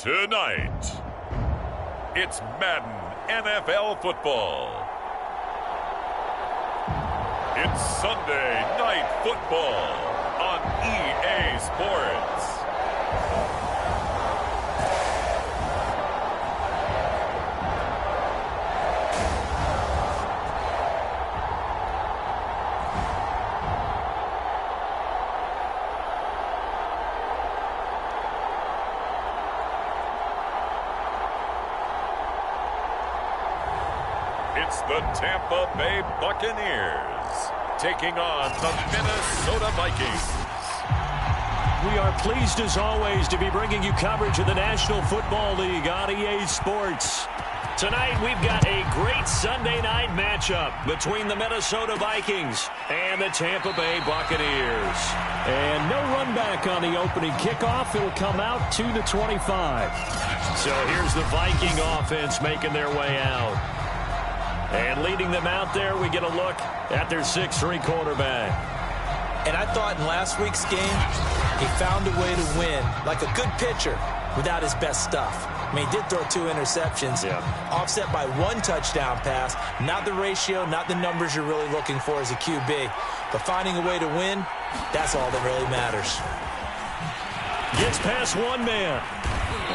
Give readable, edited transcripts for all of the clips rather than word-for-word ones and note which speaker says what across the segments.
Speaker 1: Tonight, it's Madden NFL Football. It's Sunday Night Football on EA Sports. It's the Tampa Bay Buccaneers taking on the Minnesota Vikings.
Speaker 2: We are pleased as always to be bringing you coverage of the National Football League on EA Sports. Tonight we've got a great Sunday night matchup between the Minnesota Vikings and the Tampa Bay Buccaneers. And no run back on the opening kickoff. It'll come out to the 25. So here's the Viking offense making their way out. And leading them out there, we get a look at their 6'3" quarterback.
Speaker 3: And I thought in last week's game, he found a way to win, like a good pitcher, without his best stuff. I mean, he did throw 2 interceptions, offset by 1 touchdown pass. Not the ratio, not the numbers you're really looking for as a QB. But finding a way to win, that's all that really matters.
Speaker 2: Gets past 1 man.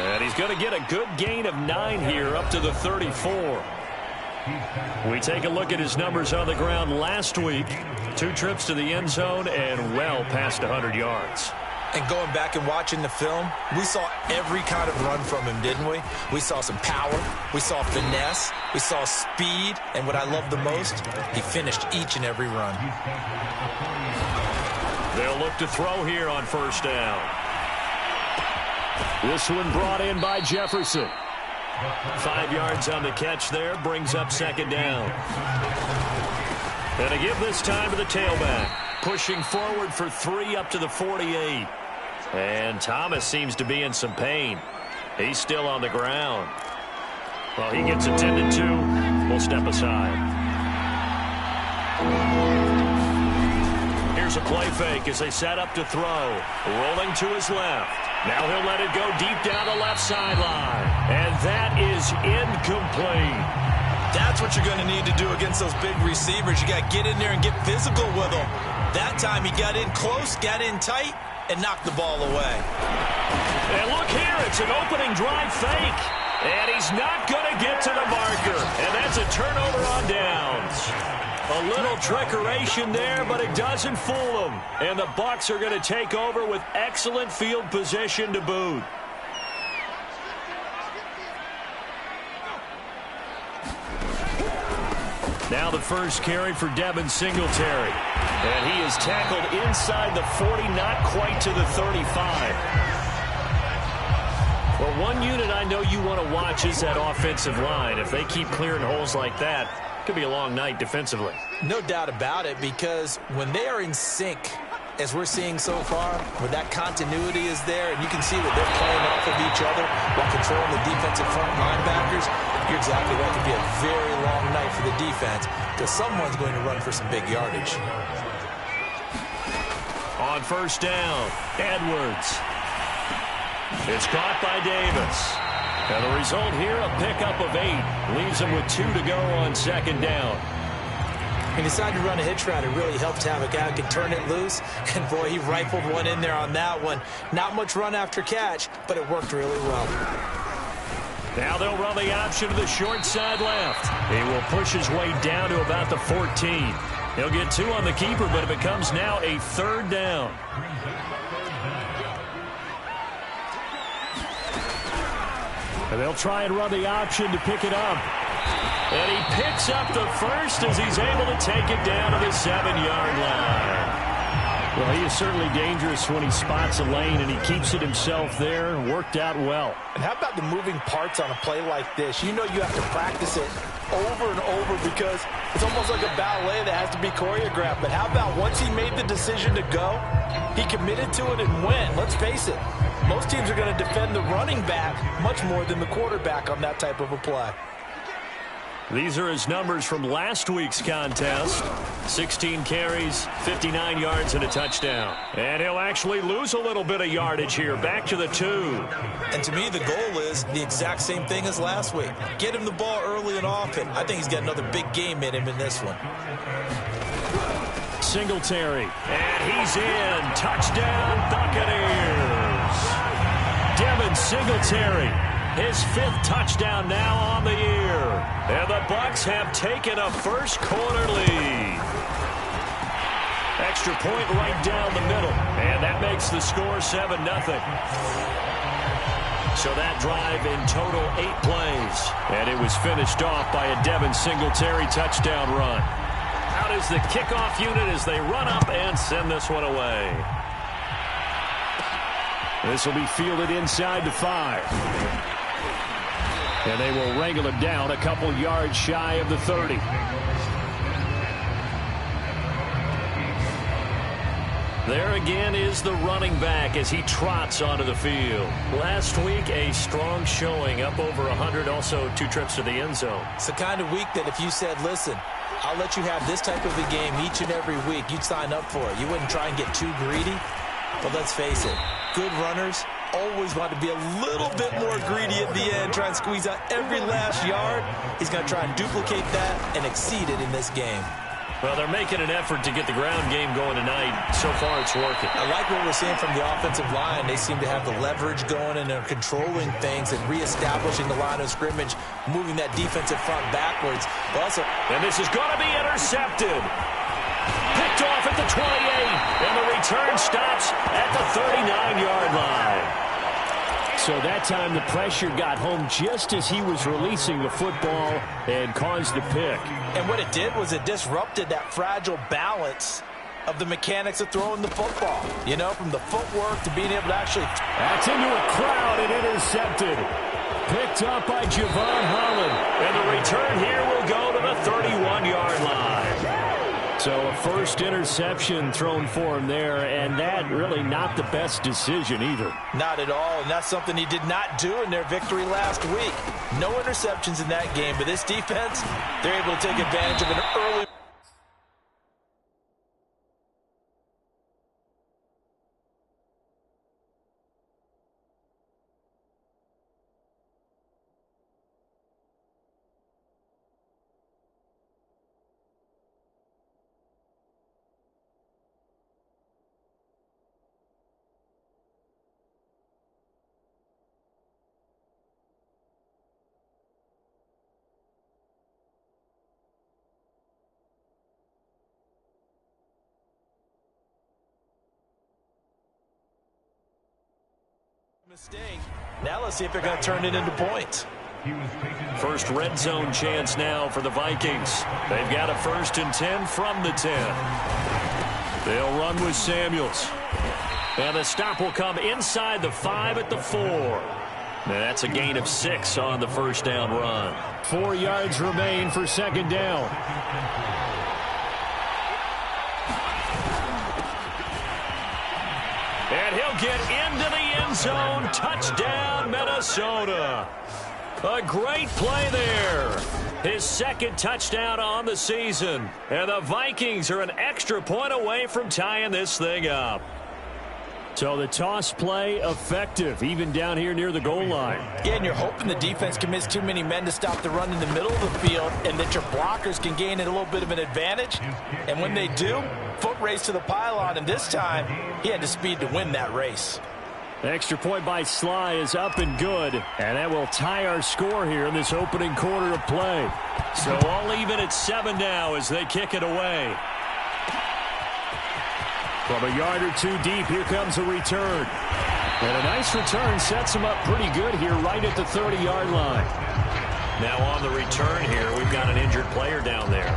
Speaker 2: And he's going to get a good gain of 9 here, up to the 34. We take a look at his numbers on the ground last week. 2 trips to the end zone and well past 100 yards.
Speaker 3: And going back and watching the film, we saw every kind of run from him, didn't we? We saw some power, we saw finesse, we saw speed, and what I love the most, he finished each and every run.
Speaker 2: They'll look to throw here on first down. This one brought in by Jefferson. 5 yards on the catch there, brings up second down. And to give this time to the tailback, pushing forward for 3 up to the 48. And Thomas seems to be in some pain. He's still on the ground. Well, he gets attended to. We'll step aside. Here's a play fake as they set up to throw. Rolling to his left. Now he'll let it go deep down the left sideline. And that is incomplete.
Speaker 3: That's what you're going to need to do against those big receivers. You got to get in there and get physical with them. That time he got in close, got in tight, and knocked the ball away.
Speaker 2: And look here, it's an opening drive fake. And he's not going to get to the marker. And that's a turnover on downs. A little trickeration there, but it doesn't fool them. And the Bucs are going to take over with excellent field position to boot. Now the first carry for Devin Singletary. And he is tackled inside the 40, not quite to the 35. Well, one unit I know you want to watch is that offensive line. If they keep clearing holes like that, it could be a long night defensively.
Speaker 3: No doubt about it, because when they are in sync, as we're seeing so far, when that continuity is there, and you can see that they're playing off of each other while controlling the defensive front linebackers, you're exactly right. It could be a very long night for the defense, because someone's going to run for some big yardage.
Speaker 2: On first down, Edwards. It's caught by Davis. And the result here, a pickup of 8. Leaves him with 2 to go on second down.
Speaker 3: He decided to run a hitch route. It really helped to have a guy who could turn it loose. And, boy, he rifled one in there on that one. Not much run after catch, but it worked really well.
Speaker 2: Now they'll run the option to the short side left. He will push his way down to about the 14. He'll get 2 on the keeper, but it becomes now a 3rd down. And they'll try and run the option to pick it up. And he picks up the first as he's able to take it down to the 7-yard line. Well, he is certainly dangerous when he spots a lane, and he keeps it himself there. Worked out well.
Speaker 3: And how about the moving parts on a play like this? You know you have to practice it over and over because it's almost like a ballet that has to be choreographed. But how about once he made the decision to go, he committed to it and went. Let's face it, most teams are going to defend the running back much more than the quarterback on that type of a play.
Speaker 2: These are his numbers from last week's contest. 16 carries, 59 yards, and a touchdown. And he'll actually lose a little bit of yardage here, back to the 2.
Speaker 3: And to me, the goal is the exact same thing as last week. Get him the ball early and often. I think he's got another big game in him in this one.
Speaker 2: Singletary, and he's in. Touchdown, Buccaneers. Devin Singletary, his 5th touchdown now on the year. And the Bucs have taken a first quarter lead. Extra point right down the middle. And that makes the score 7-0. So that drive in total 8 plays. And it was finished off by a Devin Singletary touchdown run. Out is the kickoff unit as they run up and send this one away. This will be fielded inside the 5. And they will wrangle it down a couple yards shy of the 30. There again is the running back as he trots onto the field. Last week, a strong showing, up over 100, also 2 trips to the end zone.
Speaker 3: It's the kind of week that if you said, listen, I'll let you have this type of a game each and every week, you'd sign up for it. You wouldn't try and get too greedy. But let's face it, good runners always want to be a little bit more greedy at the end, try and squeeze out every last yard. He's going to try and duplicate that and exceed it in this game.
Speaker 2: Well, they're making an effort to get the ground game going tonight. So far, it's working.
Speaker 3: I like what we're seeing from the offensive line. They seem to have the leverage going, and they're controlling things and reestablishing the line of scrimmage, moving that defensive front backwards.
Speaker 2: And this is going to be intercepted. Picked off at the 28, and the return stops at the 39-yard line. So that time the pressure got home just as he was releasing the football and caused the pick.
Speaker 3: And what it did was it disrupted that fragile balance of the mechanics of throwing the football. You know, from the footwork to being able to actually...
Speaker 2: That's into a crowd and intercepted. Picked up by Javon Holland. And the return here will go to the 31-yard line. So a first interception thrown for him there, and that really not the best decision either.
Speaker 3: Not at all, and that's something he did not do in their victory last week. No interceptions in that game, but this defense, they're able to take advantage of an early... mistake. Now let's see if they're going to turn it into points.
Speaker 2: First red zone chance now for the Vikings. They've got a 1st and 10 from the 10. They'll run with Samuels. And the stop will come inside the 5 at the 4. And that's a gain of 6 on the first down run. 4 yards remain for second down. And he'll get into the end zone. Touchdown, Minnesota. A great play there. His 2nd touchdown on the season. And the Vikings are an extra point away from tying this thing up. So the toss play effective, even down here near the goal line.
Speaker 3: Yeah, and you're hoping the defense commits too many men to stop the run in the middle of the field and that your blockers can gain a little bit of an advantage. And when they do, foot race to the pylon, and this time he had the speed to win that race.
Speaker 2: The extra point by Sly is up and good, and that will tie our score here in this opening quarter of play. So all even at 7 now as they kick it away. From a yard or 2 deep, here comes a return. And a nice return sets him up pretty good here right at the 30-yard line. Now on the return here, we've got an injured player down there.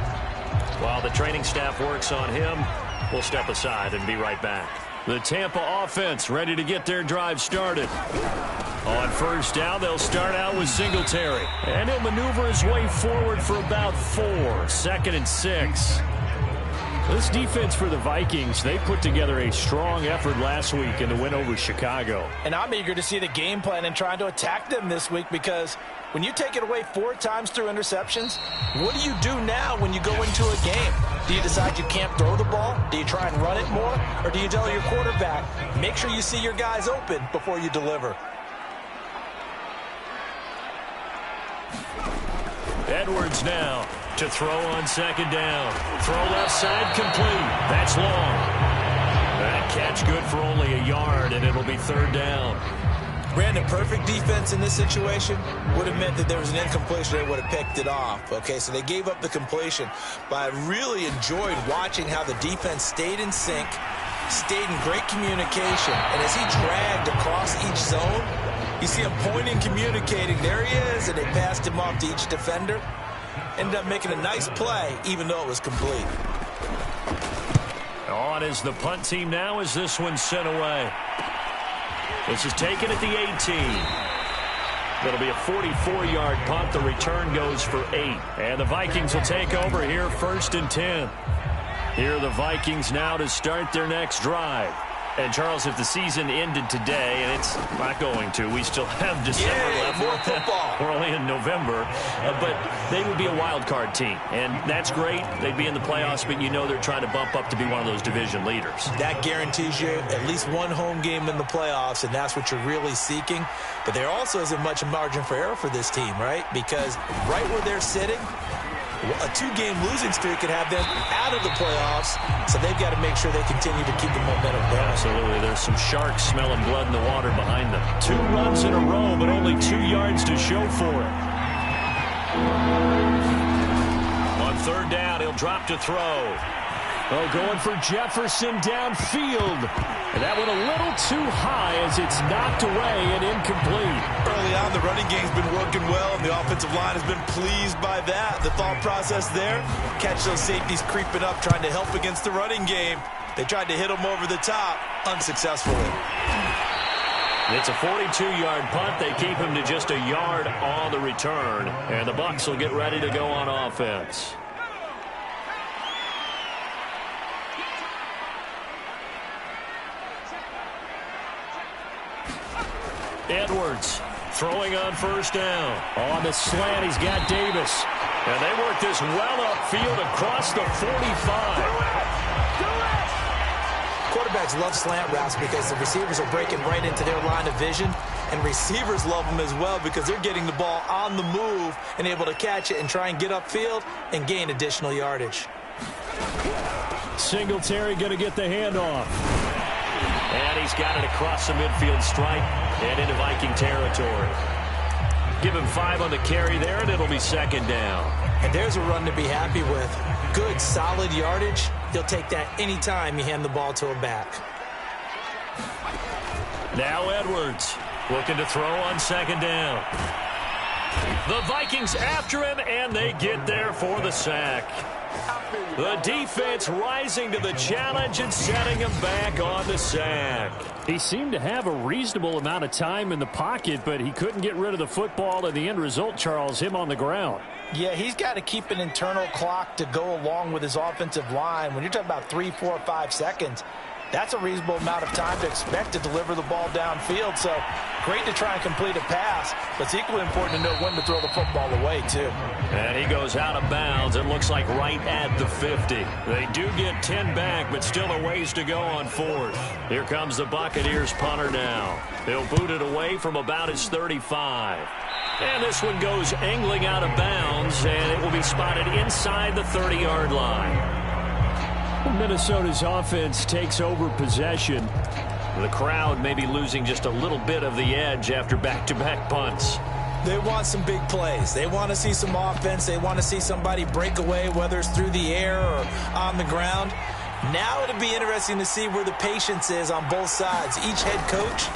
Speaker 2: While the training staff works on him, we'll step aside and be right back. The Tampa offense ready to get their drive started. On first down, they'll start out with Singletary. And he'll maneuver his way forward for about 4. 2nd and 6. This defense for the Vikings, they put together a strong effort last week in the win over Chicago.
Speaker 3: And I'm eager to see the game plan and trying to attack them this week, because when you take it away 4 times through interceptions, what do you do now when you go into a game? Do you decide you can't throw the ball? Do you try and run it more? Or do you tell your quarterback, make sure you see your guys open before you deliver?
Speaker 2: Edwards now to throw on second down. Throw left side complete. That's long. That catch good for only a yard, and it'll be third down.
Speaker 3: Brandon, perfect defense in this situation would have meant that there was an incompletion. They would have picked it off. Okay, so they gave up the completion. But I really enjoyed watching how the defense stayed in sync, stayed in great communication. And as he dragged across each zone, you see him pointing, communicating. There he is, and they passed him off to each defender. Ended up making a nice play, even though it was complete.
Speaker 2: On is the punt team now as this one's sent away. This is taken at the 18. That'll be a 44-yard punt. The return goes for 8. And the Vikings will take over here 1st and 10. Here are the Vikings now to start their next drive. And, Charles, if the season ended today, and it's not going to, we still have December left.
Speaker 3: More football.
Speaker 2: We're only in November. But they would be a wild card team. And that's great. They'd be in the playoffs, but you know they're trying to bump up to be one of those division leaders.
Speaker 3: That guarantees you at least one home game in the playoffs, and that's what you're really seeking. But there also isn't much margin for error for this team, right? Because right where they're sitting, a 2-game losing streak could have them out of the playoffs, so they've got to make sure they continue to keep the momentum going.
Speaker 2: Absolutely. There's some sharks smelling blood in the water behind them. 2 runs in a row, but only 2 yards to show for it. On third down, he'll drop to throw. Oh, going for Jefferson downfield. And that went a little too high as it's knocked away and incomplete.
Speaker 3: Early on, the running game's been working well, and the offensive line has been pleased by that. The thought process there, catch those safeties creeping up, trying to help against the running game. They tried to hit them over the top, unsuccessfully.
Speaker 2: It's a 42-yard punt. They keep him to just a yard on the return. And the Bucs will get ready to go on offense. Edwards throwing on first down. On the slant, he's got Davis. And they work this well upfield across the 45.
Speaker 3: Quarterbacks love slant routes because the receivers are breaking right into their line of vision, and receivers love them as well because they're getting the ball on the move and able to catch it and try and get upfield and gain additional yardage.
Speaker 2: Singletary going to get the handoff. And he's got it across the midfield stripe and into Viking territory. Give him 5 on the carry there, and it'll be second down.
Speaker 3: And there's a run to be happy with. Good, solid yardage. He'll take that anytime you hand the ball to a back.
Speaker 2: Now Edwards looking to throw on second down. The Vikings after him, and they get there for the sack. The defense rising to the challenge and setting him back on the sack. He seemed to have a reasonable amount of time in the pocket, but he couldn't get rid of the football, and the end result, Charles, him on the ground.
Speaker 3: Yeah, he's got to keep an internal clock to go along with his offensive line. When you're talking about 3, 4, 5 seconds, that's a reasonable amount of time to expect to deliver the ball downfield. So great to try and complete a pass, but it's equally important to know when to throw the football away, too.
Speaker 2: And he goes out of bounds. It looks like right at the 50. They do get 10 back, but still a ways to go on 4th. Here comes the Buccaneers punter now. They'll boot it away from about his 35. And this one goes angling out of bounds, and it will be spotted inside the 30-yard line. Minnesota's offense takes over possession. The crowd may be losing just a little bit of the edge after back-to-back punts.
Speaker 3: They want some big plays. They want to see some offense. They want to see somebody break away, whether it's through the air or on the ground. Now it'll be interesting to see where the patience is on both sides. Each head coach,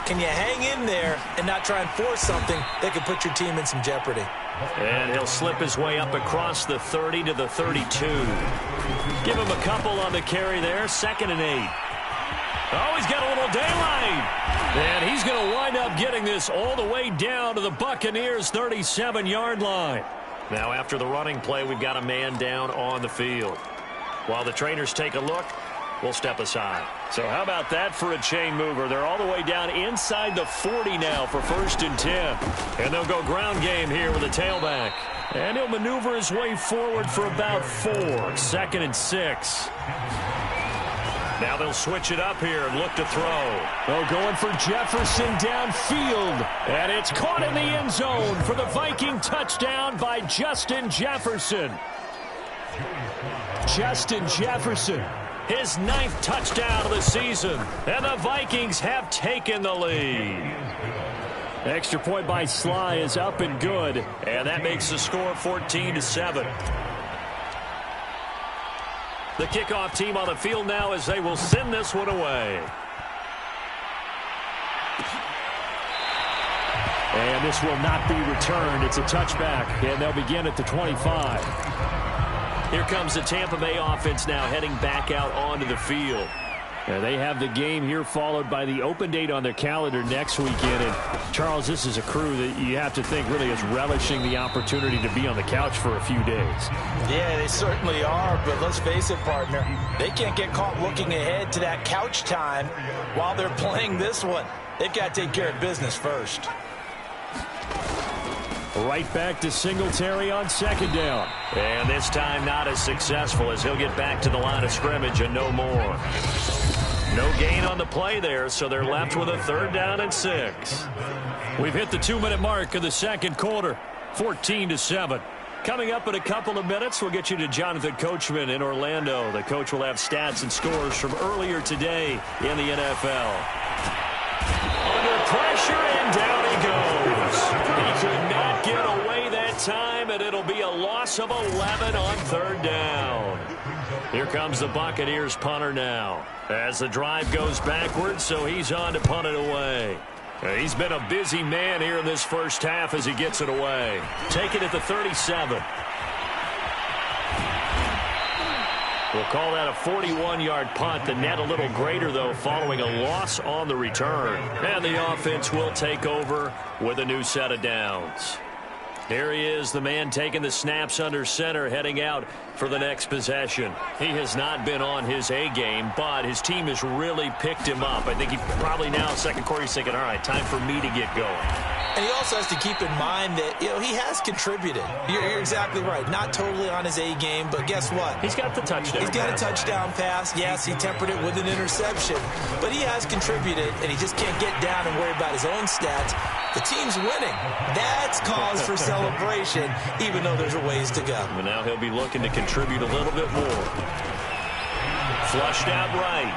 Speaker 3: can you hang in there and not try and force something that could put your team in some jeopardy?
Speaker 2: And he'll slip his way up across the 30 to the 32. Give him a couple on the carry there. 2nd and 8. Oh, he's got a little daylight. And he's going to wind up getting this all the way down to the Buccaneers' 37-yard line. Now, after the running play, we've got a man down on the field. While the trainers take a look, we'll step aside. So how about that for a chain mover? They're all the way down inside the 40 now for 1st and 10. And they'll go ground game here with a tailback. And he'll maneuver his way forward for about 4. 2nd and 6. Now they'll switch it up here and look to throw. They're going for Jefferson downfield. And it's caught in the end zone for the Viking touchdown by Justin Jefferson. Justin Jefferson, his 9th touchdown of the season. And the Vikings have taken the lead. Extra point by Sly is up and good. And that makes the score 14-7. The kickoff team on the field now as they will send this one away. And this will not be returned. It's a touchback, and they'll begin at the 25. Here comes the Tampa Bay offense now heading back out onto the field. They have the game here followed by the open date on their calendar next weekend. And, Charles, this is a crew that you have to think really is relishing the opportunity to be on the couch for a few days.
Speaker 3: Yeah, they certainly are, but let's face it, partner. They can't get caught looking ahead to that couch time while they're playing this one. They've got to take care of business first.
Speaker 2: Right back to Singletary on 2nd down. And this time not as successful as he'll get back to the line of scrimmage and no more. No gain on the play there, so they're left with a 3rd down and 6. We've hit the 2-minute mark of the 2nd quarter, 14-7. Coming up in a couple of minutes, we'll get you to Jonathan Coachman in Orlando. The coach will have stats and scores from earlier today in the NFL. Under pressure, and down he goes. He could not get away that time, and it'll be a loss of 11 on 3rd down. Here comes the Buccaneers punter now. As the drive goes backwards, so he's on to punt it away. He's been a busy man here in this first half as he gets it away. Take it at the 37. We'll call that a 41-yard punt. The net a little greater, though, following a loss on the return. And the offense will take over with a new set of downs. Here he is, the man taking the snaps under center, heading out for the next possession. He has not been on his A game, but his team has really picked him up. I think he probably now, 2nd quarter, he's thinking, all right, time for me to get going.
Speaker 3: And he also has to keep in mind that, he has contributed. You're exactly right. Not totally on his A game, but guess what?
Speaker 2: He's got the touchdown.
Speaker 3: He's got a touchdown pass. Yes, he tempered it with an interception. But he has contributed, and he just can't get down and worry about his own stats. The team's winning. That's cause for celebration, even though there's a ways to go.
Speaker 2: But now he'll be looking to contribute a little bit more. Flushed out right.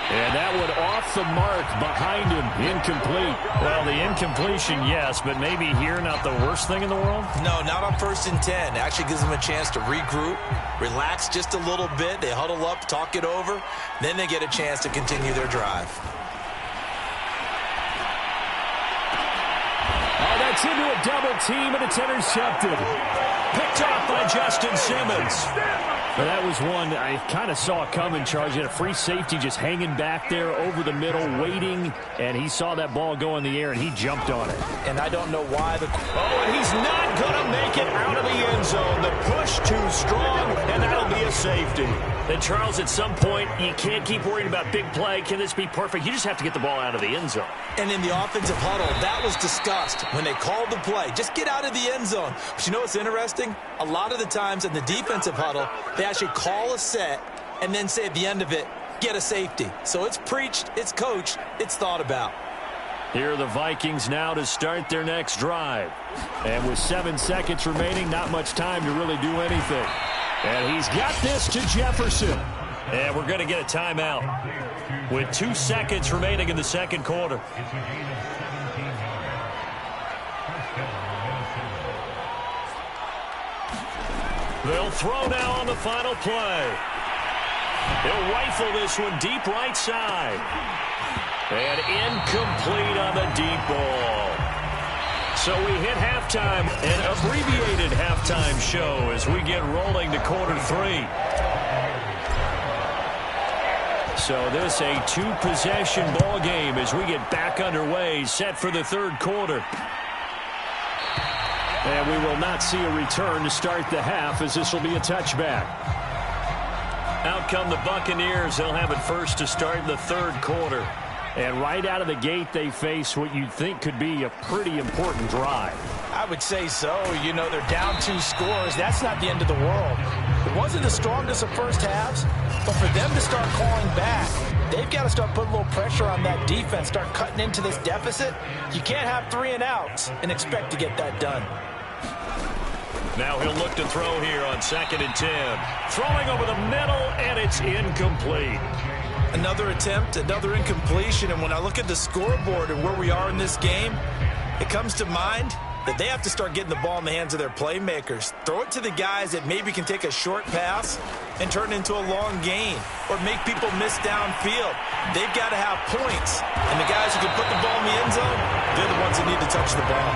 Speaker 2: And that one off the mark behind him. Incomplete. Well, the incompletion, yes, but maybe here not the worst thing in the world?
Speaker 3: No, not on 1st and 10. Actually gives them a chance to regroup, relax just a little bit. They huddle up, talk it over. Then they get a chance to continue their drive.
Speaker 2: That's into a double team, and it's intercepted. Picked off by Justin Simmons. Well, that was one I kind of saw coming, Charles. He had a free safety just hanging back there over the middle, waiting, and he saw that ball go in the air, and he jumped on it.
Speaker 3: And I don't know why the...
Speaker 2: Oh, and he's not going to make it out of the end zone. The push too strong, and that'll be a safety. And, Charles, at some point, you can't keep worrying about big play. Can this be perfect? You just have to get the ball out of the end zone.
Speaker 3: And in the offensive huddle, that was discussed when they called the play. Just get out of the end zone. But you know what's interesting? A lot of the times in the defensive huddle, they actually call a set and then say at the end of it, get a safety. So it's preached, it's coached, it's thought about.
Speaker 2: Here are the Vikings now to start their next drive. And with 7 seconds remaining, not much time to really do anything. And he's got this to Jefferson. And we're going to get a timeout with 2 seconds remaining in the 2nd quarter. They'll throw now on the final play. He'll rifle this one deep right side. And incomplete on the deep ball. So we hit halftime, an abbreviated halftime show as we get rolling to quarter 3. So this a 2-possession ball game as we get back underway, set for the 3rd quarter. And we will not see a return to start the half as this will be a touchback. Out come the Buccaneers. They'll have it first to start in the third quarter. And right out of the gate, they face what you'd think could be a pretty important drive.
Speaker 3: I would say so. You know, they're down 2 scores. That's not the end of the world. It wasn't the strongest of first halves, but for them to start calling back, they've got to start putting a little pressure on that defense, start cutting into this deficit. You can't have 3 and outs and expect to get that done.
Speaker 2: Now he'll look to throw here on 2nd and 10. Throwing over the middle, and it's incomplete.
Speaker 3: Another attempt, another incompletion, and when I look at the scoreboard and where we are in this game, it comes to mind that they have to start getting the ball in the hands of their playmakers. Throw it to the guys that maybe can take a short pass and turn it into a long gain or make people miss downfield. They've got to have points, and the guys who can put the ball in the end zone, they're the ones that need to touch the ball.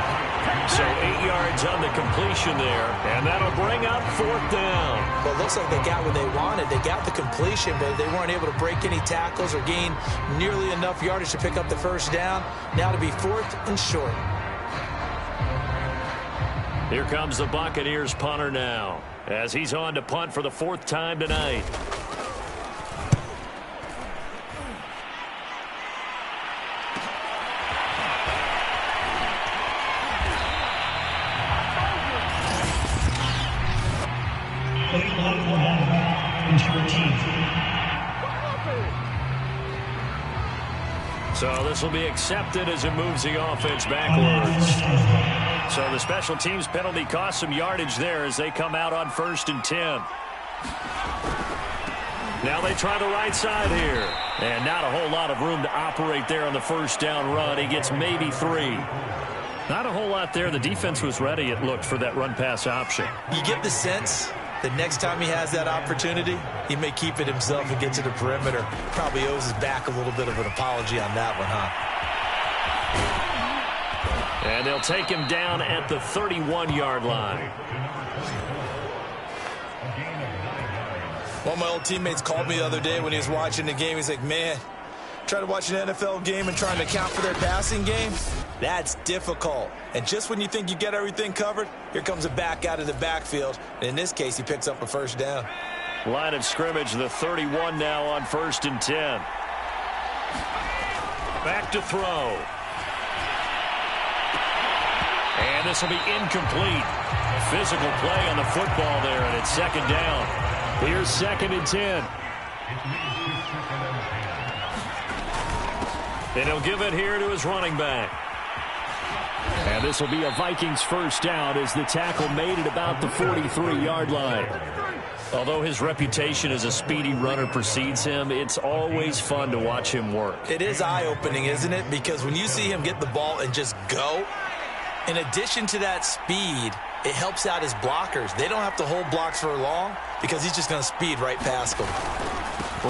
Speaker 2: So 8 yards on the completion there, and that'll bring up 4th down.
Speaker 3: Well, it looks like they got what they wanted. They got the completion, but they weren't able to break any tackles or gain nearly enough yardage to pick up the first down. Now to be 4th and short.
Speaker 2: Here comes the Buccaneers punter now, as he's on to punt for the 4th time tonight. So this will be accepted as it moves the offense backwards. So the special teams penalty cost some yardage there as they come out on 1st and 10. Now they try the right side here. And not a whole lot of room to operate there on the first down run. He gets maybe 3. Not a whole lot there. The defense was ready, it looked, for that run-pass option.
Speaker 3: You get the sense that next time he has that opportunity, he may keep it himself and get to the perimeter. Probably owes his back a little bit of an apology on that one, huh?
Speaker 2: And they'll take him down at the 31-yard line.
Speaker 3: One of my old teammates called me the other day when he was watching the game. He's like, man, trying to watch an NFL game and trying to account for their passing game, that's difficult. And just when you think you get everything covered, here comes a back out of the backfield. And in this case, he picks up a first down.
Speaker 2: Line of scrimmage, the 31 now on 1st and 10. Back to throw. And this will be incomplete. Physical play on the football there, and it's 2nd down. Here's 2nd and 10. And he'll give it here to his running back. And this will be a Vikings first down as the tackle made at about the 43-yard line. Although his reputation as a speedy runner precedes him, it's always fun to watch him work.
Speaker 3: It is eye-opening, isn't it? Because when you see him get the ball and just go, in addition to that speed, it helps out his blockers. They don't have to hold blocks for long because he's just going to speed right past them.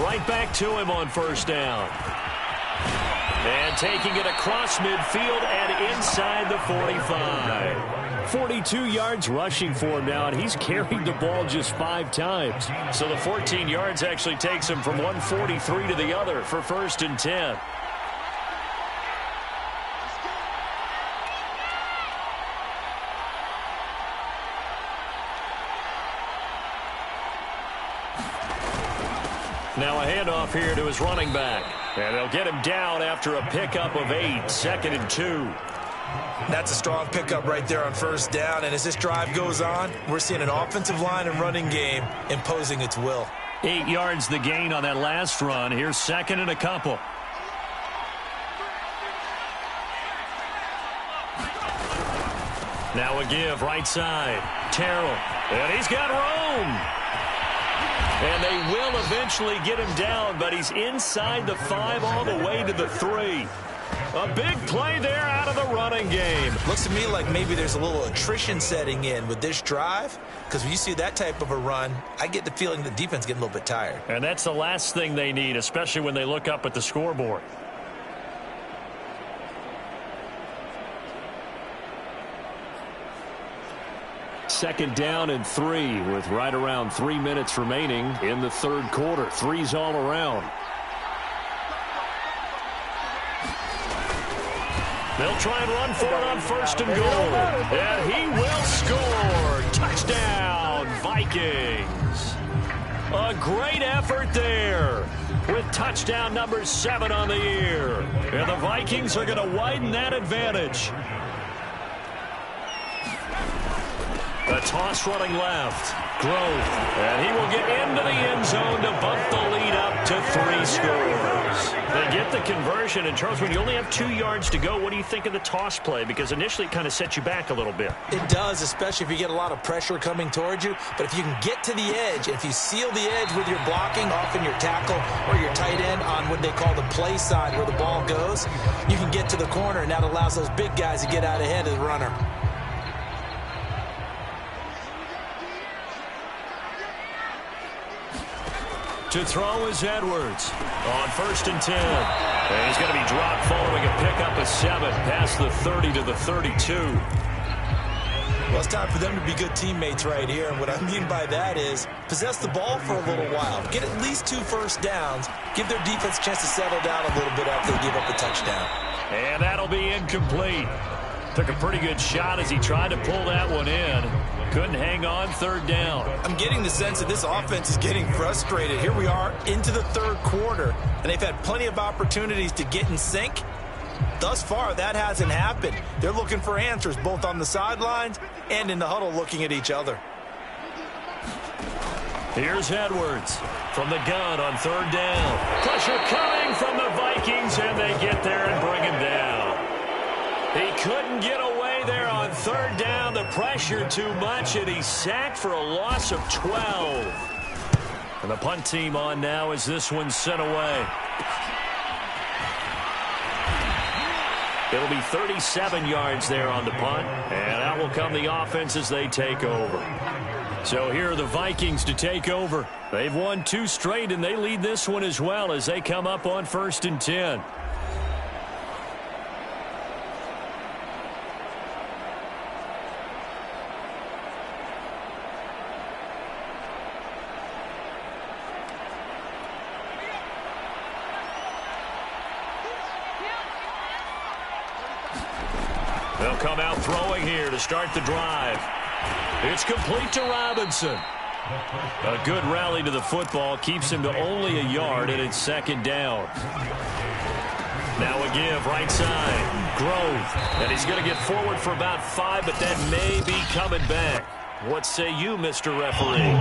Speaker 2: Right back to him on first down. And taking it across midfield and inside the 45. 42 yards rushing for him now, and he's carried the ball just 5 times. So the 14 yards actually takes him from 143 to the other for 1st and 10. Now a handoff here to his running back. And they'll get him down after a pickup of 8, 2nd and 2.
Speaker 3: That's a strong pickup right there on first down. And as this drive goes on, we're seeing an offensive line and running game imposing its will.
Speaker 2: 8 yards the gain on that last run. Here's 2nd and a couple. Now a give right side. Terrell. And he's got room. And they will eventually get him down, but he's inside the 5 all the way to the 3. A big play there out of the running game.
Speaker 3: Looks to me like maybe there's a little attrition setting in with this drive, because when you see that type of a run, I get the feeling the defense getting a little bit tired.
Speaker 2: And that's the last thing they need, especially when they look up at the scoreboard. Second down and 3 with right around 3 minutes remaining in the third quarter. 3's all around. They'll try and run for it on 1st and goal. And he will score. Touchdown, Vikings. A great effort there with touchdown number 7 on the year. And the Vikings are going to widen that advantage. A toss running left. Grove. And he will get into the end zone to bump the lead up to 3 scores. They get the conversion. And, Charles, when you only have 2 yards to go, what do you think of the toss play? Because initially it kind of sets you back a little bit.
Speaker 3: It does, especially if you get a lot of pressure coming towards you. But if you can get to the edge, if you seal the edge with your blocking, often your tackle or your tight end on what they call the play side where the ball goes, you can get to the corner, and that allows those big guys to get out ahead of the runner.
Speaker 2: To throw is Edwards on 1st and 10. And he's going to be dropped following a pickup of 7 past the 30 to the 32.
Speaker 3: Well, it's time for them to be good teammates right here. And what I mean by that is possess the ball for a little while. Get at least 2 first downs. Give their defense a chance to settle down a little bit after they give up the touchdown.
Speaker 2: And that'll be incomplete. Took a pretty good shot as he tried to pull that one in. Couldn't hang on 3rd down.
Speaker 3: I'm getting the sense that this offense is getting frustrated. Here we are into the 3rd quarter, and they've had plenty of opportunities to get in sync. Thus far, that hasn't happened. They're looking for answers both on the sidelines and in the huddle looking at each other.
Speaker 2: Here's Edwards from the gun on 3rd down. Pressure coming from the Vikings, and they get there and bring him down. He couldn't get away there on 3rd down. The pressure too much, and he's sacked for a loss of 12. And the punt team on now as this one's sent away. It'll be 37 yards there on the punt, and out will come the offense as they take over. So here are the Vikings to take over. They've won 2 straight, and they lead this one as well as they come up on 1st and 10. They'll come out throwing here to start the drive. It's complete to Robinson. A good rally to the football keeps him to only a yard, and it's 2nd down. Now a give right side. Grove. And he's going to get forward for about 5, but that may be coming back. What say you, Mr. Referee?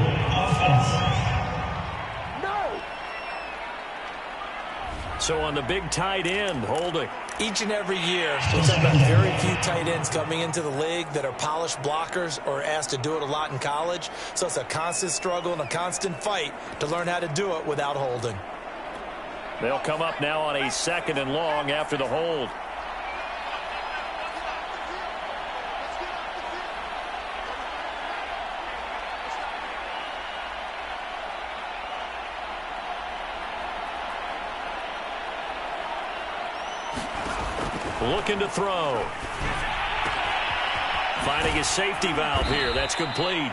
Speaker 2: So on the big tight end, holding.
Speaker 3: Each and every year, we're talking about very few tight ends coming into the league that are polished blockers or asked to do it a lot in college. So it's a constant struggle and a constant fight to learn how to do it without holding.
Speaker 2: They'll come up now on a 2nd and long after the hold. Looking to throw. Finding his safety valve here. That's complete.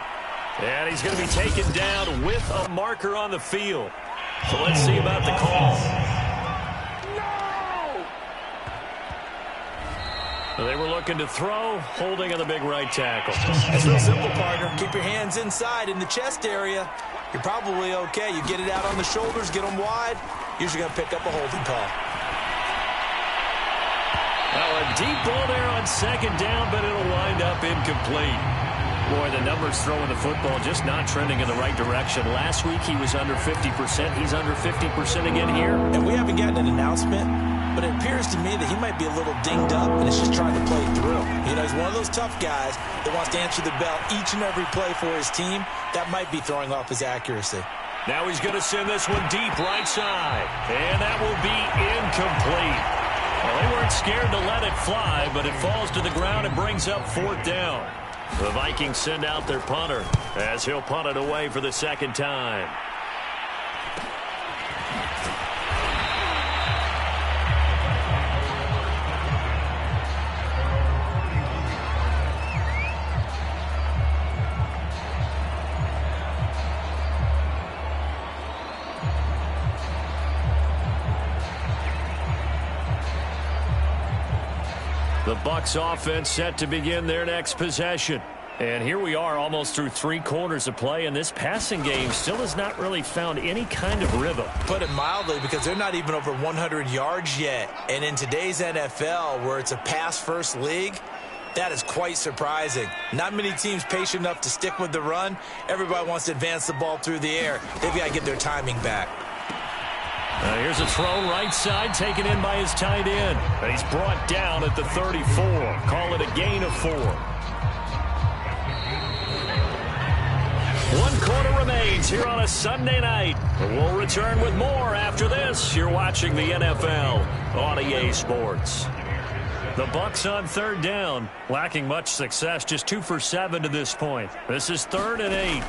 Speaker 2: And he's going to be taken down with a marker on the field. So let's see about the call. No! They were looking to throw, holding on the big right tackle.
Speaker 3: It's real simple, partner. Keep your hands inside in the chest area. You're probably okay. You get it out on the shoulders, get them wide. Usually going to pick up a holding call.
Speaker 2: Well, a deep ball there on 2nd down, but it'll wind up incomplete. Boy, the numbers throwing the football just not trending in the right direction. Last week he was under 50%. He's under 50% again here.
Speaker 3: And we haven't gotten an announcement, but it appears to me that he might be a little dinged up and is just trying to play through. You know, he's one of those tough guys that wants to answer the bell each and every play for his team. That might be throwing off his accuracy.
Speaker 2: Now he's going to send this one deep right side. And that will be incomplete. Well, they weren't scared to let it fly, but it falls to the ground and brings up 4th down. The Vikings send out their punter as he'll punt it away for the 2nd time. The Bucs offense set to begin their next possession. And here we are almost through 3 quarters of play, and this passing game still has not really found any kind of rhythm.
Speaker 3: Put it mildly, because they're not even over 100 yards yet. And in today's NFL, where it's a pass-first league, that is quite surprising. Not many teams patient enough to stick with the run. Everybody wants to advance the ball through the air. They've got to get their timing back.
Speaker 2: Here's a throw right side, taken in by his tight end. And he's brought down at the 34. Call it a gain of 4. 1 quarter remains here on a Sunday night. We'll return with more after this. You're watching the NFL on EA Sports. The Bucs on 3rd down, lacking much success, just 2 for 7 to this point. This is 3rd and 8.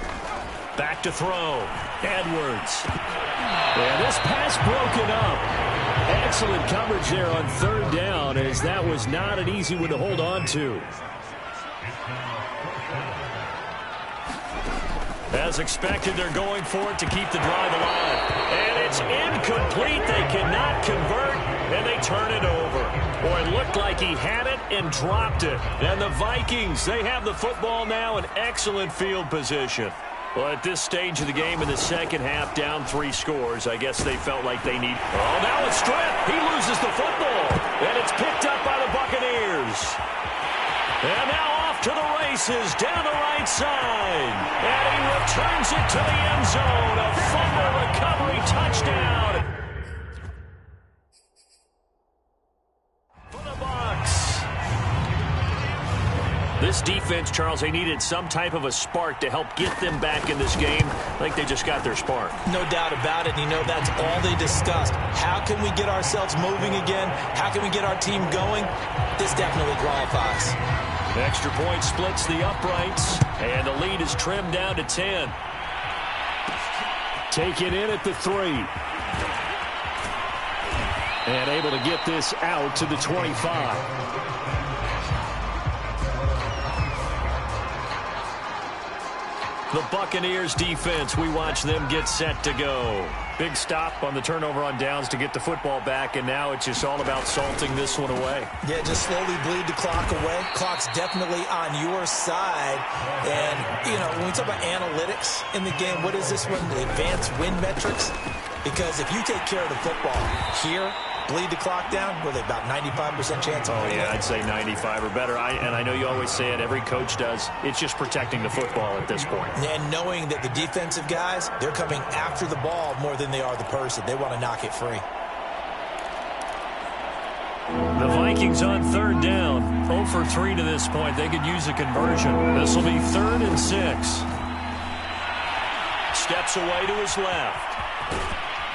Speaker 2: Back to throw. Edwards. And this pass broken up. Excellent coverage there on 3rd down, as that was not an easy one to hold on to. As expected, they're going for it to keep the drive alive. And it's incomplete. They cannot convert, and they turn it over. Boy, it looked like he had it and dropped it. And the Vikings, they have the football now in excellent field position. Well, at this stage of the game in the second half, down 3 scores, I guess they felt like they need... Oh, now it's stripped. He loses the football. And it's picked up by the Buccaneers. And now off to the races, down the right side. And he returns it to the end zone. A fumble recovery touchdown. For the Bucs. This defense, Charles, they needed some type of a spark to help get them back in this game. I think they just got their spark.
Speaker 3: No doubt about it. You know, that's all they discussed. How can we get ourselves moving again? How can we get our team going? This definitely qualifies.
Speaker 2: Extra point splits the uprights, and the lead is trimmed down to 10. Taken in at the 3. And able to get this out to the 25. The Buccaneers defense, we watch them get set to go. Big stop on the turnover on downs to get the football back, and now it's just all about salting this one away.
Speaker 3: Yeah, just slowly bleed the clock away. Clock's definitely on your side. And, you know, when we talk about analytics in the game, what is this one? The advanced win metrics? Because if you take care of the football here, bleed the clock down, what are they, about 95% chance?
Speaker 2: Oh, yeah, I'd say 95 or better. And I know you always say it, every coach does. It's just protecting the football at this point.
Speaker 3: And knowing that the defensive guys, they're coming after the ball more than they are the person. They want to knock it free.
Speaker 2: The Vikings on 3rd down. 0 for 3 to this point. They could use a conversion. This will be 3rd and 6. Steps away to his left.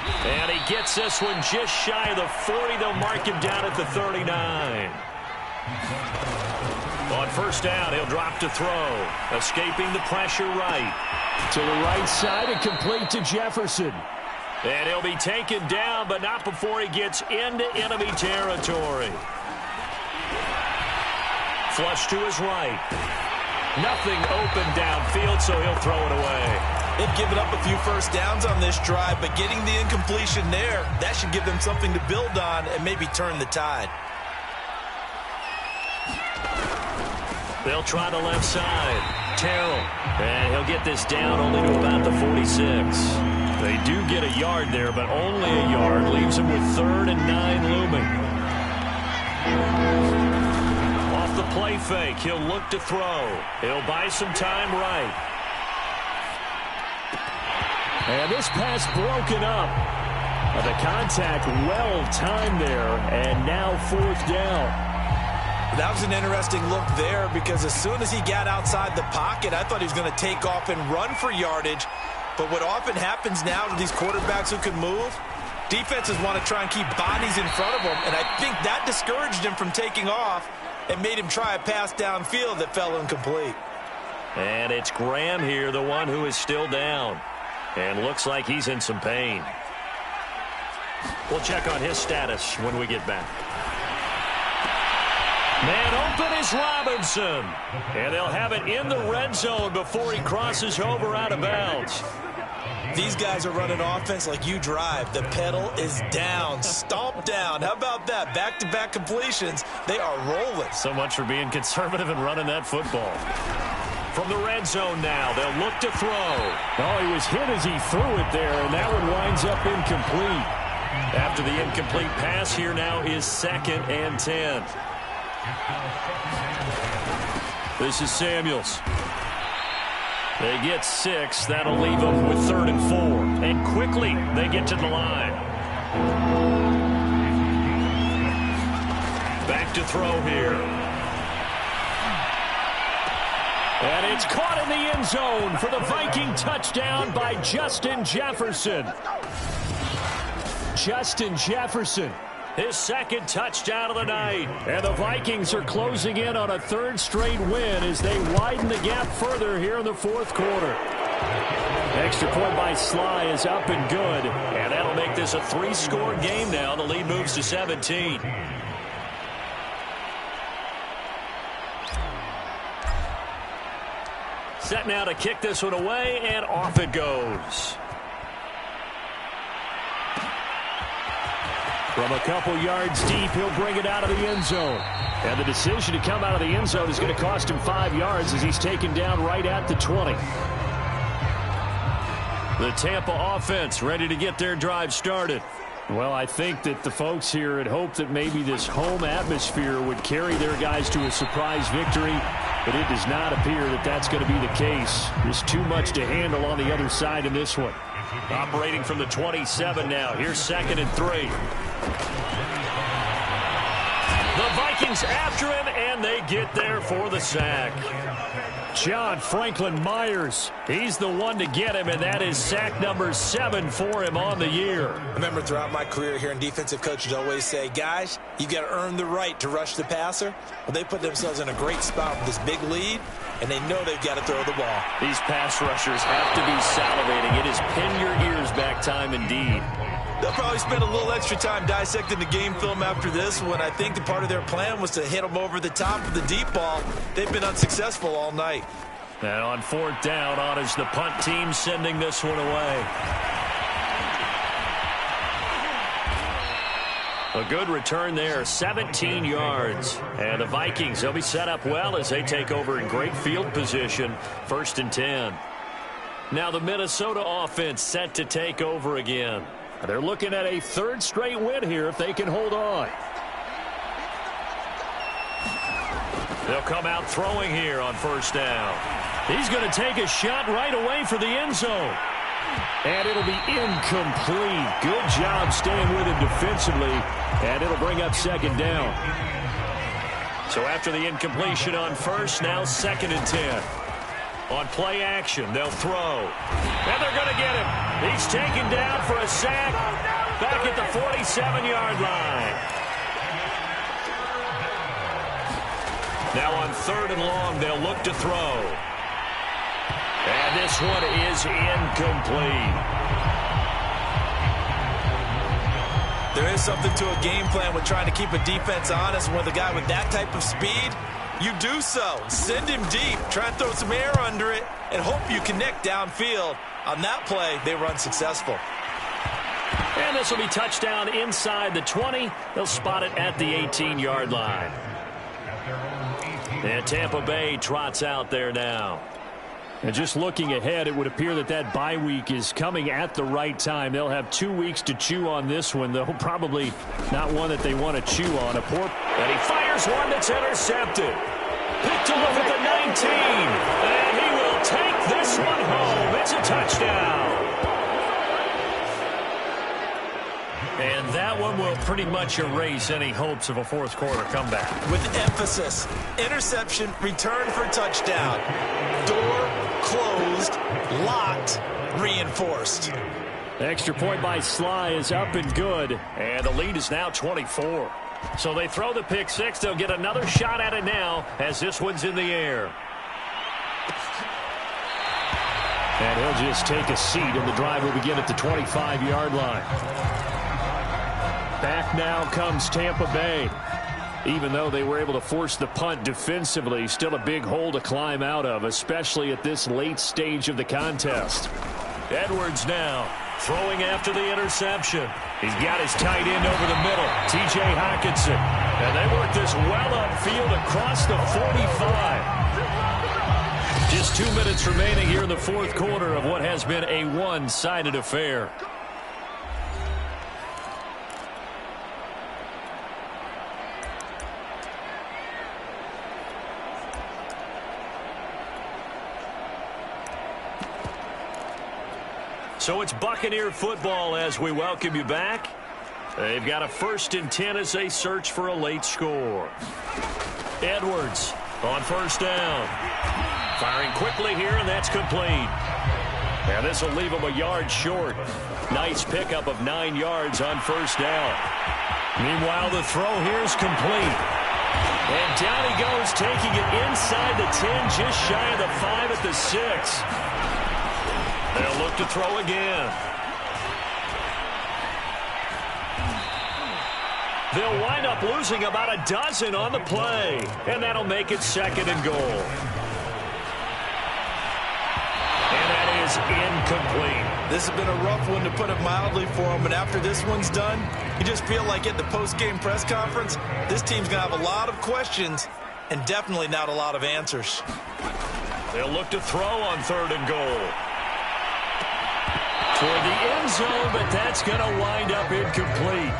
Speaker 2: And he gets this one just shy of the 40. They'll mark him down at the 39. On 1st down, he'll drop to throw. Escaping the pressure right. To the right side and complete to Jefferson. And he'll be taken down, but not before he gets into enemy territory. Flush to his right. Nothing open downfield, so he'll throw it away.
Speaker 3: They've given up a few first downs on this drive, but getting the incompletion there, that should give them something to build on and maybe turn the tide.
Speaker 2: They'll try the left side. Terrell. And he'll get this down only to about the 46. They do get a yard there, but only a yard. Leaves him with 3rd and 9 looming. Off the play fake, he'll look to throw. He'll buy some time right. And this pass broken up. The contact well timed there, and now 4th down.
Speaker 3: That was an interesting look there, because as soon as he got outside the pocket, I thought he was going to take off and run for yardage. But what often happens now to these quarterbacks who can move, defenses want to try and keep bodies in front of them, and I think that discouraged him from taking off and made him try a pass downfield that fell incomplete.
Speaker 2: And it's Graham here, the one who is still down. And looks like he's in some pain. We'll check on his status when we get back. Man open is Robinson. And they'll have it in the red zone before he crosses over out of bounds.
Speaker 3: These guys are running offense like you drive. The pedal is down, stomp down. How about that? Back-to-back completions. They are rolling.
Speaker 2: So much for being conservative and running that football. From the red zone now, they'll look to throw.
Speaker 4: Oh, he was hit as he threw it there, and that one winds up incomplete.
Speaker 2: After the incomplete pass, here now is 2nd and 10. This is Samuels. They get 6. That'll leave them with 3rd and 4. And quickly, they get to the line. Back to throw here.
Speaker 4: And it's caught in the end zone for the Viking touchdown by Justin Jefferson. Justin Jefferson,
Speaker 2: his 2nd touchdown of the night.
Speaker 4: And the Vikings are closing in on a 3rd straight win as they widen the gap further here in the 4th quarter. Extra point by Sly is up and good.
Speaker 2: And that'll make this a 3-score game now. The lead moves to 17. Set now to kick this one away, and off it goes.
Speaker 4: From a couple yards deep, he'll bring it out of the end zone. And the decision to come out of the end zone is going to cost him 5 yards as he's taken down right at the 20.
Speaker 2: The Tampa offense ready to get their drive started.
Speaker 4: Well, I think that the folks here had hoped that maybe this home atmosphere would carry their guys to a surprise victory, but it does not appear that that's going to be the case. There's too much to handle on the other side in this one.
Speaker 2: Operating from the 27 now. Here's 2nd and 3. The Vikings after him, and they get there for the sack.
Speaker 4: John Franklin Myers, he's the one to get him, and that is sack number 7 for him on the year.
Speaker 3: I remember throughout my career here in defensive coaches always say, guys, you got to earn the right to rush the passer. Well, they put themselves in a great spot with this big lead, and they know they've got to throw the ball.
Speaker 2: These pass rushers have to be salivating. It is pin your ears back time indeed.
Speaker 3: They'll probably spend a little extra time dissecting the game film after this one. I think the part of their plan was to hit them over the top of the deep ball. They've been unsuccessful all night.
Speaker 2: And on 4th down, on is the punt team sending this one away. A good return there, 17 yards. And the Vikings, they'll be set up well as they take over in great field position. 1st and 10. Now the Minnesota offense set to take over again.
Speaker 4: They're looking at a 3rd straight win here if they can hold on.
Speaker 2: They'll come out throwing here on 1st down.
Speaker 4: He's going to take a shot right away for the end zone. And it'll be incomplete. Good job staying with him defensively. And it'll bring up 2nd down.
Speaker 2: So after the incompletion on 1st, now 2nd and 10. On play action, they'll throw. And they're going to get him. He's taken down for a sack back at the 47-yard line. Now on 3rd and long, they'll look to throw. And this one is incomplete.
Speaker 3: There is something to a game plan with trying to keep a defense honest. With a guy with that type of speed, you do so. Send him deep. Try and throw some air under it and hope you connect downfield. On that play, they were unsuccessful.
Speaker 2: And this will be touchdown inside the 20. They'll spot it at the 18-yard line. And Tampa Bay trots out there now.
Speaker 4: And just looking ahead, it would appear that that bye week is coming at the right time. They'll have 2 weeks to chew on this one, though probably not one that they want to chew on.
Speaker 2: And he fires one that's intercepted. Picked off at the 19. And he will take this one home. It's a touchdown. And that one will pretty much erase any hopes of a 4th quarter comeback.
Speaker 3: With emphasis, interception, return for touchdown. Door closed, locked, reinforced.
Speaker 4: Extra point by Sly is up and good.
Speaker 2: And the lead is now 24. So they throw the pick 6. They'll get another shot at it now as this one's in the air.
Speaker 4: And he'll just take a seat, and the drive will begin at the 25-yard line. Back now comes Tampa Bay. Even though they were able to force the punt defensively, still a big hole to climb out of, especially at this late stage of the contest.
Speaker 2: Edwards now throwing after the interception. He's got his tight end over the middle, T.J. Hockenson. And they work this well upfield across the 45. Just 2 minutes remaining here in the fourth quarter of what has been a one-sided affair. So it's Buccaneer football as we welcome you back. They've got a 1st and 10 as they search for a late score. Edwards on 1st down. Firing quickly here, and that's complete. And this will leave him a yard short. Nice pickup of 9 yards on 1st down. Meanwhile, the throw here is complete. And down he goes, taking it inside the 10, just shy of the 5 at the 6. They'll look to throw again. They'll wind up losing about a dozen on the play. And that'll make it 2nd and goal. And that is incomplete.
Speaker 3: This has been a rough one, to put it mildly, for him. And after this one's done, you just feel like at the post-game press conference, this team's going to have a lot of questions and definitely not a lot of answers.
Speaker 2: They'll look to throw on 3rd and goal. Toward the end zone, but that's going to wind up incomplete.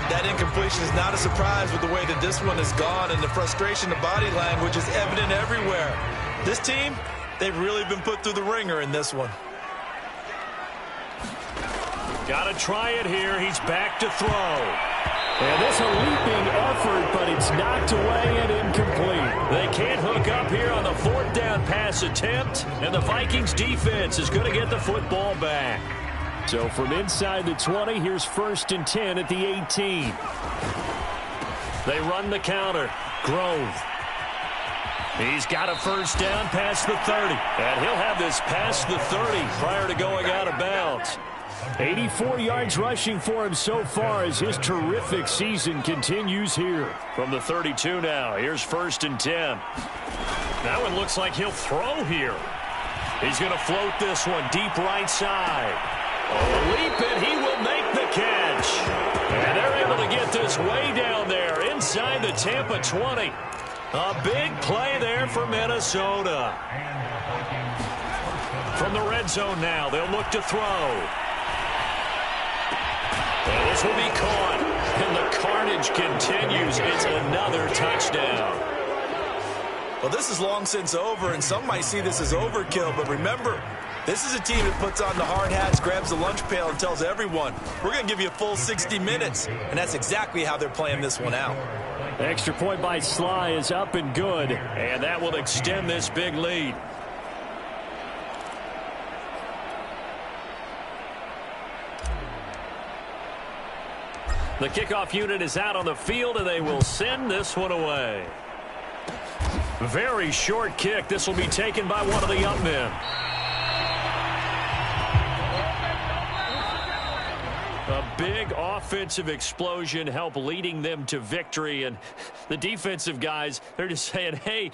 Speaker 3: That incompletion is not a surprise with the way that this one has gone, and the frustration of body language is evident everywhere. This team, they've really been put through the ringer in this one.
Speaker 2: Got to try it here. He's back to throw. And this a leaping effort, but it's knocked away and incomplete. They can't hook up here on the 4th down pass attempt, and the Vikings defense is going to get the football back. So from inside the 20, here's 1st and 10 at the 18. They run the counter. Grove. He's got a 1st down past the 30. And he'll have this past the 30 prior to going out of bounds. 84 yards rushing for him so far as his terrific season continues here. From the 32 now, here's 1st and 10. That one looks like he'll throw here. He's going to float this one deep right side. Leap it, he will make the catch. And they're able to get this way down there inside the Tampa 20. A big play there for Minnesota. From the red zone now, they'll look to throw. And this will be caught. And the carnage continues. It's another touchdown.
Speaker 3: Well, this is long since over, and some might see this as overkill, but remember, this is a team that puts on the hard hats, grabs the lunch pail, and tells everyone, we're going to give you a full 60 minutes. And that's exactly how they're playing this one out.
Speaker 2: Extra point by Sly is up and good, and that will extend this big lead. The kickoff unit is out on the field, and they will send this one away. Very short kick. This will be taken by one of the up men. A big offensive explosion help leading them to victory, and the defensive guys, they're just saying, hey,